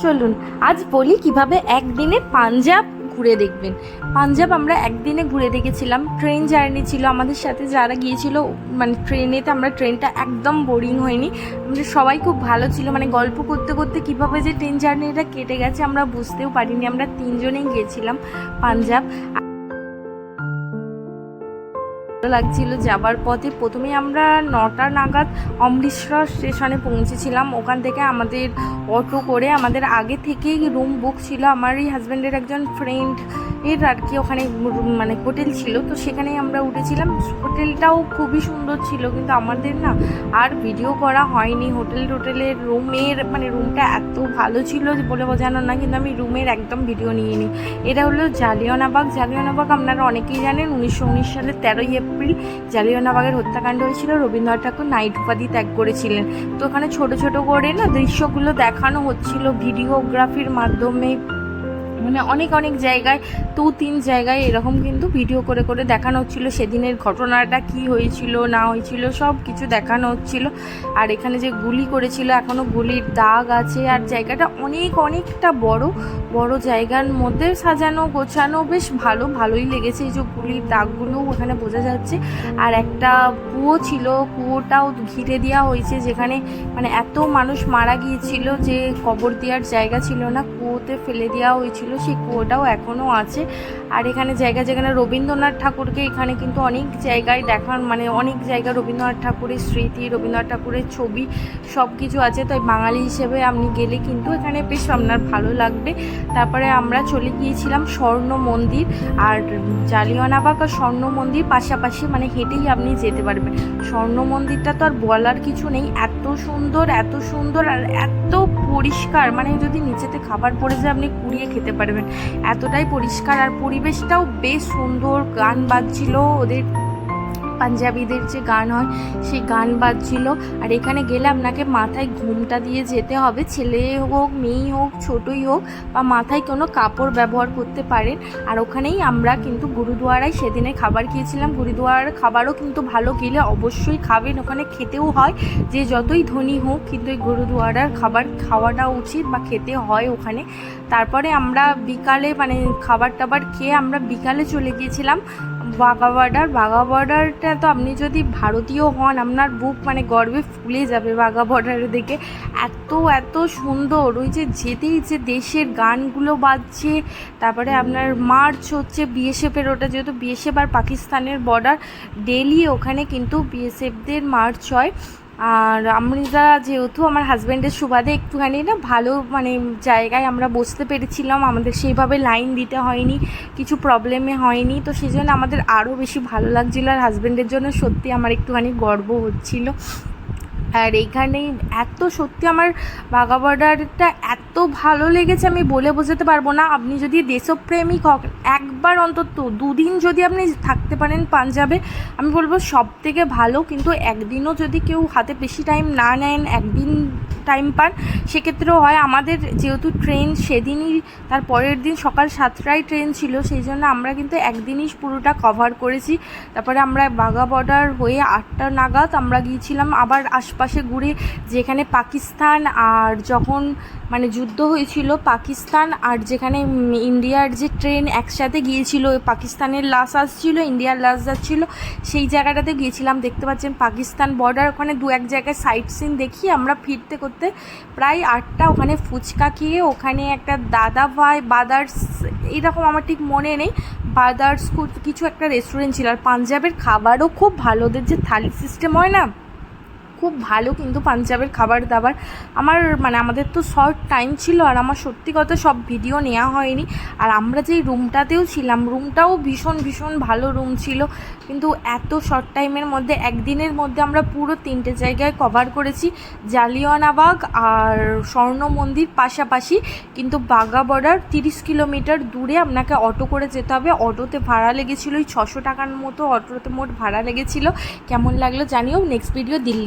চলুন আজ বলি কিভাবে একদিনে পাঞ্জাব ঘুরে দেখবেন। পাঞ্জাব আমরা একদিনে ঘুরে দেখেছিলাম। ট্রেন জার্নি ছিল, আমাদের সাথে যারা গিয়েছিল মানে ট্রেনেতে, আমরা ট্রেনটা একদম বোরিং হয়নি, আমাদের সবাই খুব ভালো ছিল। মানে গল্প করতে করতে কীভাবে যে ট্রেন জার্নিটা কেটে গেছে আমরা বুঝতেও পারিনি। আমরা তিনজনেই গিয়েছিলাম পাঞ্জাব। ভালো লাগছিল। যাবার পথে প্রথমে আমরা 9টা নাগাদ অমৃতসর স্টেশনে পৌঁছেছিলাম। ওখান থেকে আমাদের অটো করে, আমাদের আগে থেকেই রুম বুক ছিল। আমার এই হাজব্যান্ডের একজন ফ্রেন্ড এর আর কি ওখানে মানে হোটেল ছিল, তো সেখানেই আমরা উঠেছিলাম। হোটেলটাও খুবই সুন্দর ছিল, কিন্তু আমাদের না আর ভিডিও করা হয়নি। হোটেলের রুমের মানে রুমটা এত ভালো ছিল যে বলে বোঝানো না, কিন্তু আমি রুমের একদম ভিডিও নিয়ে নিই। এটা হলো জালিয়ানওয়ালাবাগ। জালিয়ানওয়ালাবাগ আপনারা অনেকেই জানেন, 1919 সালের 13ই এপ্রিল জালিয়ানওয়ালাবাগের হত্যাকাণ্ড হয়েছিল। রবীন্দ্রনাথ ঠাকুর নাইট উপাধি ত্যাগ করেছিলেন। তো ওখানে ছোট ছোট করে না দৃশ্যগুলো দেখানো হচ্ছিল ভিডিওগ্রাফির মাধ্যমে। মানে অনেক অনেক জায়গায়, 2-3 জায়গায় এরকম কিন্তু ভিডিও করে করে দেখানো হচ্ছিলো। সেদিনের ঘটনাটা কি হয়েছিল না হয়েছিল সব কিছু দেখানো হচ্ছিল। আর এখানে যে গুলি করেছিল এখনও গুলির দাগ আছে। আর জায়গাটা অনেকটা বড় বড় জায়গার মধ্যে সাজানো গোছানো, বেশ ভালোই লেগেছে। এই যে গুলির দাগগুলোও ওখানে বোঝা যাচ্ছে। আর একটা কুয়ো ছিল, কুয়োটাও ঘিরে দেওয়া হয়েছে, যেখানে মানে এত মানুষ মারা গিয়েছিল যে কবর দেওয়ার জায়গা ছিল না, কুয়োতে ফেলে দেওয়া হয়েছিল। সেই কুয়োটাও এখনও আছে। আর এখানে যেখানে রবীন্দ্রনাথ ঠাকুরকে এখানে কিন্তু অনেক জায়গায় দেখান, মানে অনেক জায়গায় রবীন্দ্রনাথ ঠাকুরের স্মৃতি, রবীন্দ্রনাথ ঠাকুরের ছবি সব কিছু আছে। তাই বাঙালি হিসেবে আপনি গেলে কিন্তু এখানে বেশ আপনার ভালো লাগবে। তারপরে আমরা চলে গিয়েছিলাম স্বর্ণ মন্দির। আর জালিয়ানওয়ালাবাগ আর স্বর্ণ মন্দির পাশাপাশি, মানে হেঁটেই আপনি যেতে পারবেন। স্বর্ণ মন্দিরটা তো আর বলার কিছু নেই, এত সুন্দর আর এত পরিষ্কার, মানে যদি নিচেতে খাবার পড়ে যায় আপনি কুড়িয়ে খেতে পারবেন, এতটাই পরিষ্কার। আর পরিবেশটাও বেশ সুন্দর। গান বাজছিল, ওদের পাঞ্জাবিদের যে গান হয় সেই গান বাজছিল। আর এখানে গেলে আপনাকে মাথায় ঘুমটা দিয়ে যেতে হবে, ছেলে হোক মেয়ে হোক ছোটই হোক, বা মাথায় কোনো কাপড় ব্যবহার করতে পারেন। আর ওখানেই আমরা কিন্তু গুরুদুয়ারায় সেদিনে খাবার খেয়েছিলাম। গুরুদুয়ারার খাবারও কিন্তু ভালো, গেলে অবশ্যই খাবেন, ওখানে খেতেও হয়। যে যতই ধনী হোক কিন্তু এই গুরুদুয়ারার খাবার খাওয়াটা উচিত বা খেতে হয় ওখানে। তারপরে আমরা বিকালে মানে খাবার টাবার খেয়ে আমরা বিকালে চলে গিয়েছিলাম বাঘা বর্ডারটা তো আপনি যদি ভারতীয় হন আপনার বুক মানে গর্বে ফুলে যাবে বাঘা বর্ডারে দেখে। এত সুন্দর, ওই যে যেতেই যে দেশের গানগুলো বাজছে। তারপরে আপনার মার্চ হচ্ছে বিএসএফের, ওটা যেহেতু বিএসএফ আর পাকিস্তানের বর্ডার, ডেলি ওখানে কিন্তু বিএসএফদের মার্চ হয়। আর আমরা যেহেতু আমার হাজব্যান্ডের সুবাদে একটুখানি না ভালো মানে জায়গায় আমরা বসতে পেরেছিলাম, আমাদের সেইভাবে লাইন দিতে হয়নি, কিছু প্রবলেমে হয়নি, তো সেই জন্য আমাদের আরও বেশি ভালো লাগছিলো। আর হাজব্যান্ডের জন্য সত্যি আমার একটুখানি গর্ব হচ্ছিল। আর এইখানেই সত্যি আমার বাঘা বর্ডারটা এত ভালো লেগেছে আমি বলে বোঝাতে পারবো না। আপনি যদি দেশপ্রেমিক হন, একবার অন্তত 2 দিন যদি আপনি থাকতে পারেন পাঞ্জাবে, আমি বলবো সব থেকে ভালো। কিন্তু একদিনও যদি কেউ হাতে বেশি টাইম না নেন, একদিন টাইম পান, সেক্ষেত্রেও হয়। আমাদের যেহেতু ট্রেন সেদিনই, তার পরের দিন সকাল 7টায় ট্রেন ছিল, সেই জন্য আমরা কিন্তু একদিনই পুরোটা কভার করেছি। তারপরে আমরা বাঘা বর্ডার হয়ে 8টা নাগাদ আমরা গিয়েছিলাম আবার আশপাশে ঘুরে, যেখানে পাকিস্তান আর যখন মানে যুদ্ধ হয়েছিল পাকিস্তান আর যেখানে ইন্ডিয়ার যে ট্রেন একসাথে গিয়েছিল, পাকিস্তানের লাশ আসছিল, ইন্ডিয়ার লাশ যাচ্ছিলো, সেই জায়গাটাতে গিয়েছিলাম। দেখতে পাচ্ছেন পাকিস্তান বর্ডার, ওখানে 2-1 জায়গায় সাইট সিন দেখিয়ে আমরা ফিরতে করতে প্রায় 8টা। ওখানে ফুচকা খেয়ে, ওখানে একটা দাদা ভাই বাদার্স এইরকম আমার ঠিক মনে নেই, বাদার্স কিছু একটা রেস্টুরেন্ট ছিল। আর পাঞ্জাবের খাবারও খুব ভালো, ওদের যে থালি সিস্টেম হয় না খুব ভালো, কিন্তু পাঞ্জাবের খাবার দাবার আমাদের তো শর্ট টাইম ছিল, আর আমার সত্যি কথা সব ভিডিও নেওয়া হয়নি। আর আমরা যেই রুমটাতেও ছিলাম, রুমটাও ভীষণ ভালো রুম ছিল, কিন্তু এত শর্ট টাইমের মধ্যে একদিনের মধ্যে আমরা পুরো 3টে জায়গায় কভার করেছি। জালিয়ানওয়ালাবাগ আর স্বর্ণ মন্দির পাশাপাশি, কিন্তু বাঘা বর্ডার 30 কিলোমিটার দূরে আপনাকে অটো করে যেতে হবে। অটোতে ভাড়া লেগেছিলো ওই 600 টাকার মতো, অটোতে মোট ভাড়া লেগেছিলো। কেমন লাগলো জানিও। Next video Delhi.